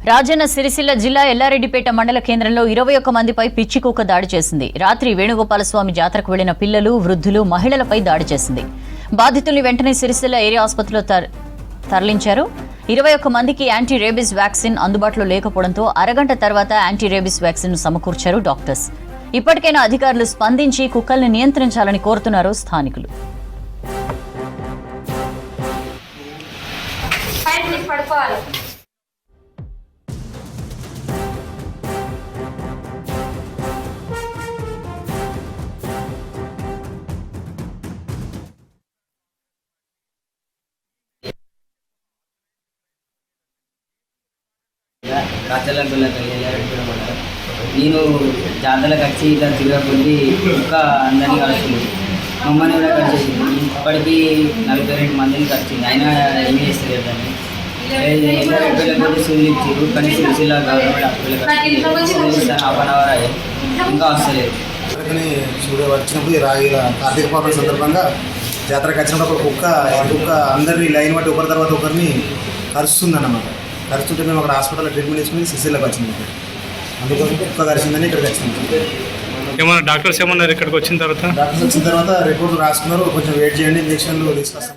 రాజన్న సిరిసిల్ల జిల్లా ఎల్లారెడ్డిపేట మండల కేంద్రంలో 21 మందిపై పిచ్చి కుక్క దాడి చేసింది. రాత్రి వేణుగోపాలస్వామి జాతరకు వెళ్లిన పిల్లలు, వృద్ధులు, మహిళలపై దాడి చేసింది. బాధితుల్ని వెంటనే సిరిసిల్ల ఏరియా ఆసుపత్రిలో తరలించారు. 21 మందికి యాంటీ రేబీస్ వ్యాక్సిన్ అందుబాటులో లేకపోవడంతో అరగంట తర్వాత యాంటీ రేబీస్ వ్యాక్సిన్ సమకూర్చారు డాక్టర్స్. ఇప్పటికైనా అధికారులు స్పందించి కుక్కల్ని నియంత్రించాలని కోరుతున్నారు స్థానికులు. నేను జాతరకు వచ్చి ఇట్లా తిరగకుండి కుక్క అందరినీ కలుస్తుంది, మమ్మల్ని కూడా కలిసేసింది. ఇప్పటికీ 42 మందిని కలిసింది, అయినా ఏమీ చేస్తలేదు దాన్ని. వెళ్ళకపోతే సూలు ఇచ్చారు, కానీ Sircilla government hospital half an hour అయ్యాయి, ఇంకా వస్తలేదు. వచ్చినప్పుడు రాగిల కార్తీక పౌర్ణమి సందర్భంగా జాతరకు వచ్చినప్పుడు కుక్క అందరినీ లైన్ బట్టి ఒకరి తర్వాత ఒకరిని కరుస్తుందన్నమాట. కరుస్తుంటే మేము అక్కడ హాస్పిటల్లో ట్రీట్మెంట్ తీసుకుని సిరిసిల్లకి వచ్చింది. అందుకోసం కుక్క కరిచిందని ఇక్కడికి వచ్చింది. ఏమన్నా డాక్టర్స్ ఏమన్నారు ఇక్కడికి వచ్చిన తర్వాత? డాక్టర్స్ వచ్చిన తర్వాత రిపోర్ట్లు రాసుకున్నారు, కొంచెం వెయిట్ చేయండి, ఇంజక్షన్లు తీసుకొస్తాం.